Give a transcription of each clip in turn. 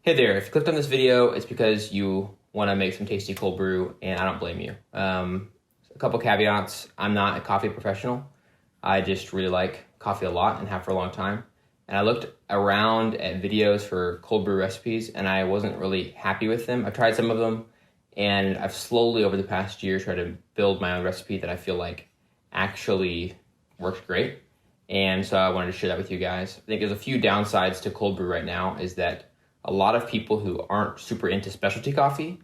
Hey there, if you clicked on this video, it's because you want to make some tasty cold brew, and I don't blame you. A couple caveats: I'm not a coffee professional. I just really like coffee a lot and have for a long time. And I looked around at videos for cold brew recipes, and I wasn't really happy with them. I've tried some of them, and I've slowly over the past year tried to build my own recipe that I feel like actually works great. And so I wanted to share that with you guys. I think there's a few downsides to cold brew right now is that a lot of people who aren't super into specialty coffee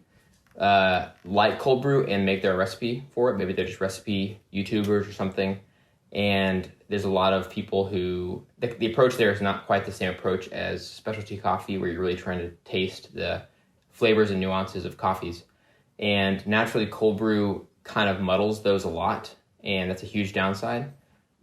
like cold brew and make their recipe for it. Maybe they're just recipe YouTubers or something. And there's a lot of people who, the approach there is not quite the same approach as specialty coffee where you're really trying to taste the flavors and nuances of coffees. And naturally cold brew kind of muddles those a lot, and that's a huge downside.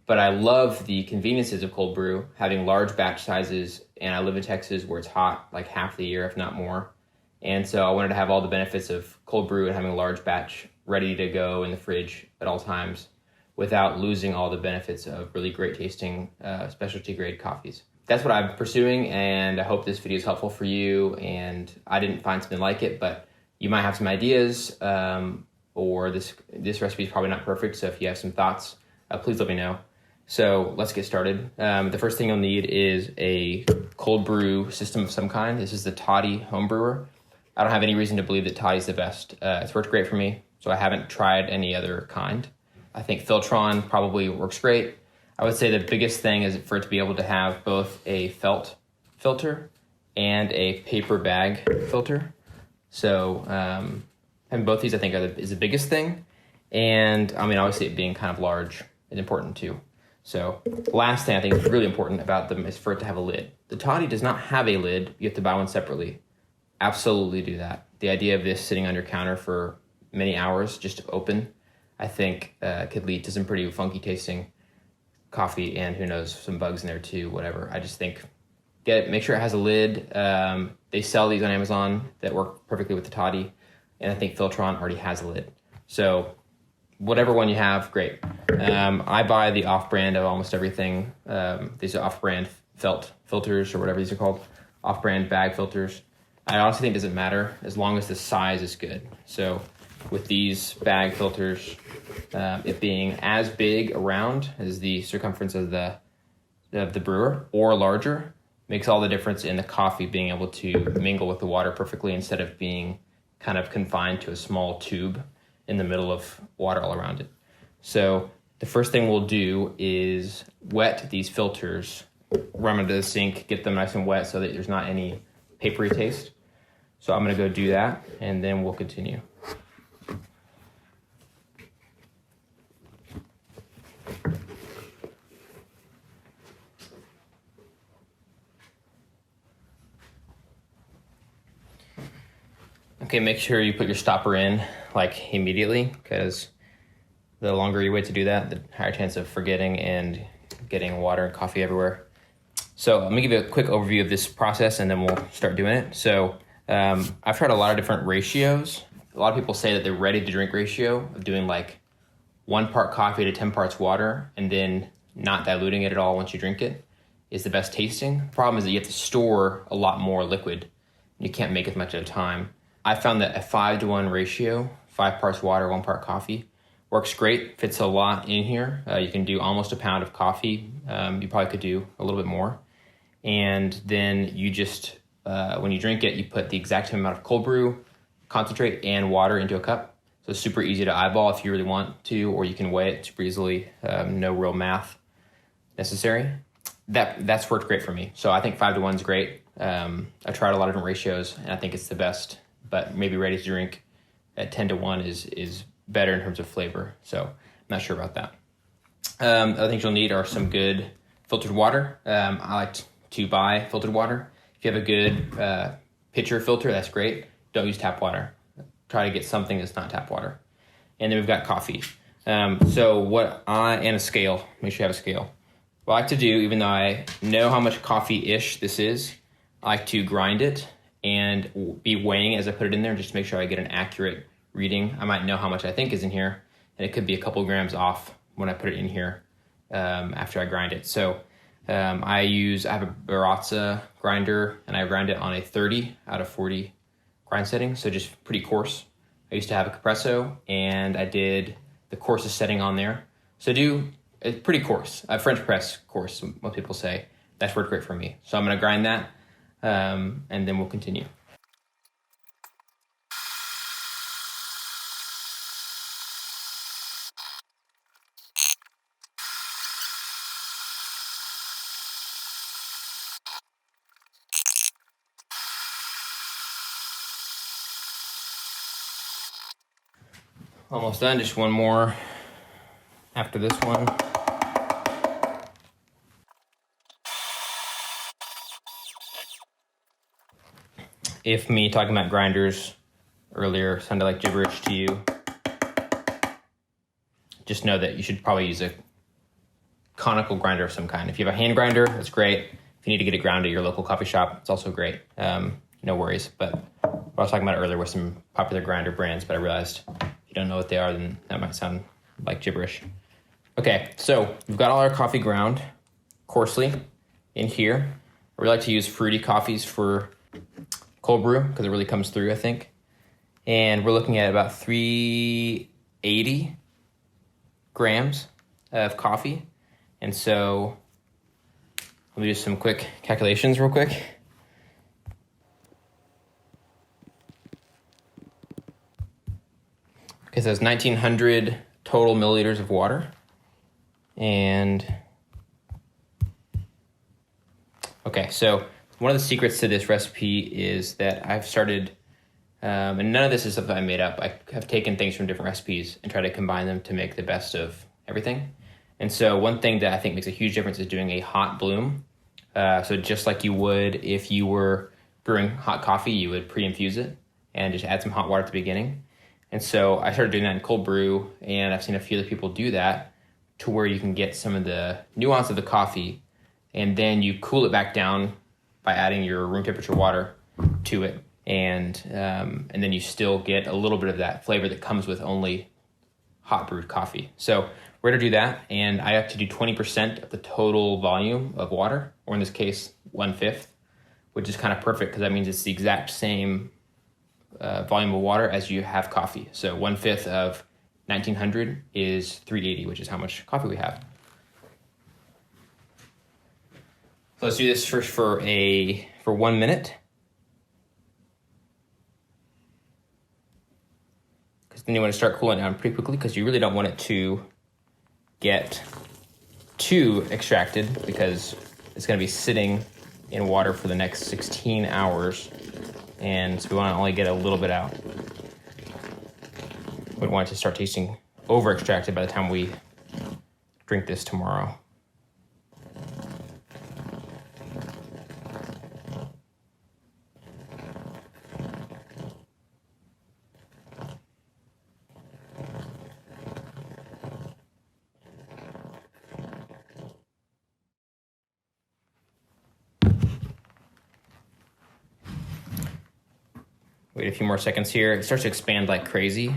But I love the conveniences of cold brew, having large batch sizes, and I live in Texas where it's hot like half the year, if not more. And so I wanted to have all the benefits of cold brew and having a large batch ready to go in the fridge at all times without losing all the benefits of really great tasting specialty grade coffees. That's what I'm pursuing, and I hope this video is helpful for you. And I didn't find something like it, but you might have some ideas, or this recipe is probably not perfect. So if you have some thoughts, please let me know. So let's get started. The first thing you'll need is a cold brew system of some kind. This is the Toddy home brewer. I don't have any reason to believe that Toddy's the best. It's worked great for me, so I haven't tried any other kind. I think Filtron probably works great. I would say the biggest thing is for it to be able to have both a felt filter and a paper bag filter. So having both these I think is the biggest thing. And I mean, obviously it being kind of large is important too. So the last thing I think is really important about them is for it to have a lid. The Toddy does not have a lid. You have to buy one separately. Absolutely do that. The idea of this sitting on your counter for many hours just to open, I think could lead to some pretty funky tasting coffee, and who knows, some bugs in there too, whatever. I just think make sure it has a lid. They sell these on Amazon that work perfectly with the Toddy, and I think Filtron already has a lid. So whatever one you have, great. I buy the off-brand of almost everything. These are off-brand felt filters or whatever these are called, off-brand bag filters. I honestly think it doesn't matter as long as the size is good. So with these bag filters, it being as big around as the circumference of the brewer or larger makes all the difference in the coffee being able to mingle with the water perfectly instead of being kind of confined to a small tube in the middle of water all around it. So the first thing we'll do is wet these filters, run them into the sink, get them nice and wet so that there's not any papery taste. So I'm gonna go do that, and then we'll continue. Okay, make sure you put your stopper in like immediately, because the longer you wait to do that, the higher chance of forgetting and getting water and coffee everywhere. So let me give you a quick overview of this process and then we'll start doing it. So I've tried a lot of different ratios. A lot of people say that the ready to drink ratio of doing like 1 part coffee to 10 parts water and then not diluting it at all once you drink it is the best tasting. The problem is that you have to store a lot more liquid. You can't make as much at a time. I found that a 5-to-1 ratio, 5 parts water, 1 part coffee, works great, fits a lot in here. You can do almost a pound of coffee. You probably could do a little bit more. And then you just, when you drink it, you put the exact same amount of cold brew, concentrate, and water into a cup. So it's super easy to eyeball if you really want to, or you can weigh it super easily. No real math necessary. That's worked great for me. So I think 5-to-1 is great. I've tried a lot of different ratios, and I think it's the best. But maybe ready to drink at 10-to-1 is better in terms of flavor. So I'm not sure about that. Other things you'll need are some good filtered water. I like to buy filtered water. If you have a good pitcher filter, that's great. Don't use tap water. Try to get something that's not tap water. And then we've got coffee. And a scale. Make sure you have a scale. What I like to do, even though I know how much coffee-ish this is, I like to grind it and be weighing as I put it in there just to make sure I get an accurate reading. I might know how much I think is in here, and it could be a couple grams off when I put it in here after I grind it. So I have a Baratza grinder, and I grind it on a 30 out of 40 grind setting, so just pretty coarse. I used to have a Compresso, and I did the coarsest setting on there. So it's pretty coarse, a French press coarse, most people say. That's worked great for me. So I'm gonna grind that, and then we'll continue. Almost done, just one more after this one. If me talking about grinders earlier sounded like gibberish to you, just know that you should probably use a conical grinder of some kind. If you have a hand grinder, that's great. If you need to get it ground at your local coffee shop, it's also great. No worries. But what I was talking about earlier was some popular grinder brands, but I realized if you don't know what they are, then that might sound like gibberish. Okay, so we've got all our coffee ground coarsely in here. I really like to use fruity coffees for cold brew because it really comes through, I think. And we're looking at about 380 grams of coffee. And so let me do some quick calculations real quick. Okay, so it's 1900 total milliliters of water. And okay, so one of the secrets to this recipe is that I've started, and none of this is stuff that I made up. I have taken things from different recipes and tried to combine them to make the best of everything. And so one thing that I think makes a huge difference is doing a hot bloom. So just like you would if you were brewing hot coffee, you would pre-infuse it and just add some hot water at the beginning. And so I started doing that in cold brew, and I've seen a few other people do that to where you can get some of the nuance of the coffee, and then you cool it back down by adding your room temperature water to it, and then you still get a little bit of that flavor that comes with only hot brewed coffee. So we're gonna do that, and I have to do 20% of the total volume of water, or in this case, 1/5, which is kind of perfect because that means it's the exact same volume of water as you have coffee. So 1/5 of 1900 is 380, which is how much coffee we have. So let's do this first for 1 minute. Because then you want to start cooling down pretty quickly because you really don't want it to get too extracted because it's going to be sitting in water for the next 16 hours. And so we want to only get a little bit out. We want it to start tasting over-extracted by the time we drink this tomorrow. Wait a few more seconds here. It starts to expand like crazy.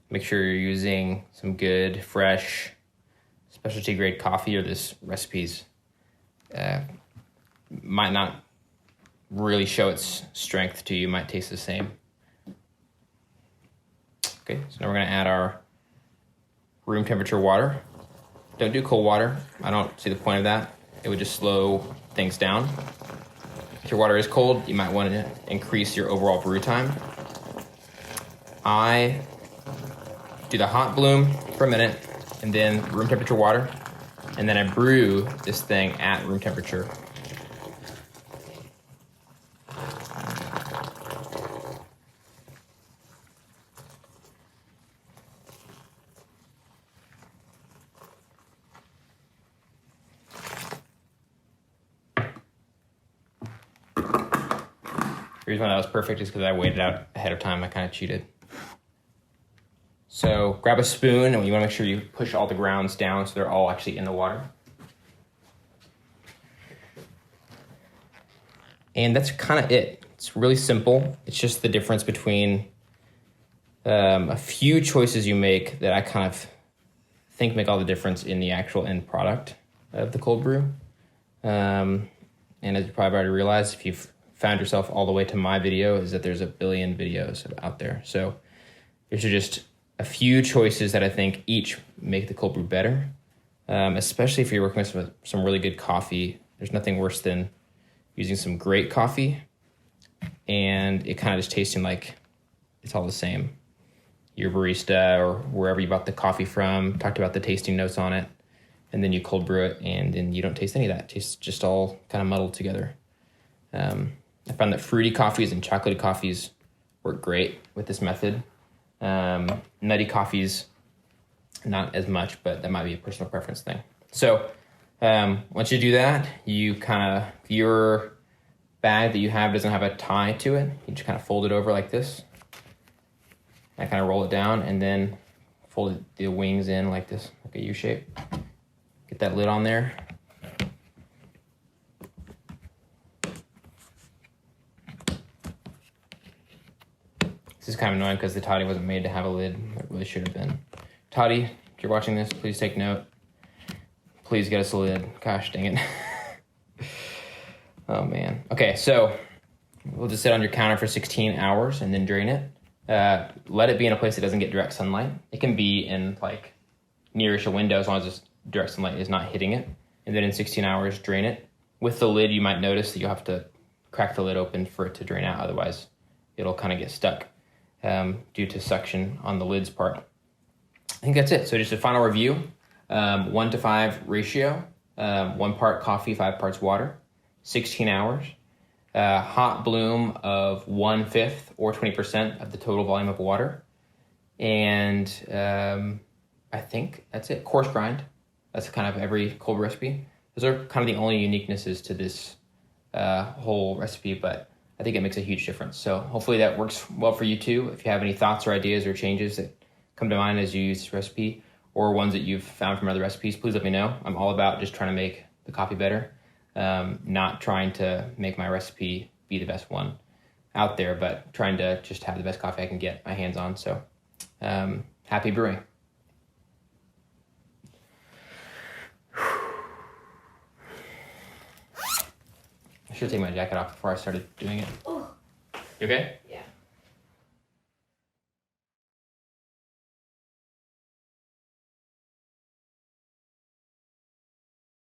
Make sure you're using some good, fresh, specialty grade coffee, or this recipe's might not really show its strength to you. Might taste the same. Okay, so now we're gonna add our room temperature water. Don't do cold water. I don't see the point of that. It would just slow things down. If your water is cold, you might want to increase your overall brew time. I do the hot bloom for a minute, and then room temperature water, and then I brew this thing at room temperature. The reason why that was perfect is because I waited out ahead of time. I kind of cheated. So grab a spoon, and you want to make sure you push all the grounds down so they're all actually in the water. And that's kind of it. It's really simple. It's just the difference between a few choices you make that I kind of think make all the difference in the actual end product. of the cold brew. And as you probably already realized, if you've found yourself all the way to my video, is that there's a billion videos out there. So there's just a few choices that I think each make the cold brew better, especially if you're working with some really good coffee. There's nothing worse than using some great coffee and it kind of just tasting like it's all the same. Your barista or wherever you bought the coffee from talked about the tasting notes on it, and then you cold brew it, and then you don't taste any of that. It tastes just all kind of muddled together. I found that fruity coffees and chocolatey coffees work great with this method. Nutty coffees, not as much, but that might be a personal preference thing. So once you do that, you kind of, if your bag that you have doesn't have a tie to it, you just kind of fold it over like this. I kind of roll it down and then fold the wings in like this, like a U shape. Get that lid on there. This is kind of annoying because the Toddy wasn't made to have a lid. It really should have been. Toddy, if you're watching this, please take note. Please get us a lid. Gosh dang it. Oh man. Okay, so we'll just sit on your counter for 16 hours and then drain it. Let it be in a place that doesn't get direct sunlight. It can be in like nearish a window as long as this direct sunlight is not hitting it. And then in 16 hours, drain it. With the lid, you might notice that you'll have to crack the lid open for it to drain out. Otherwise, it'll kind of get stuck due to suction on the lid's part. I think that's it. So just a final review, 1:5 ratio, 1 part coffee, 5 parts water, 16 hours. Hot bloom of 1/5 or 20% of the total volume of water. And I think that's it. Coarse grind. That's kind of every cold recipe. Those are kind of the only uniquenesses to this whole recipe, but I think it makes a huge difference. So hopefully that works well for you too. If you have any thoughts or ideas or changes that come to mind as you use this recipe or ones that you've found from other recipes, please let me know. I'm all about just trying to make the coffee better. Not trying to make my recipe be the best one out there, but trying to just have the best coffee I can get my hands on. So happy brewing. I should take my jacket off before I started doing it. You okay?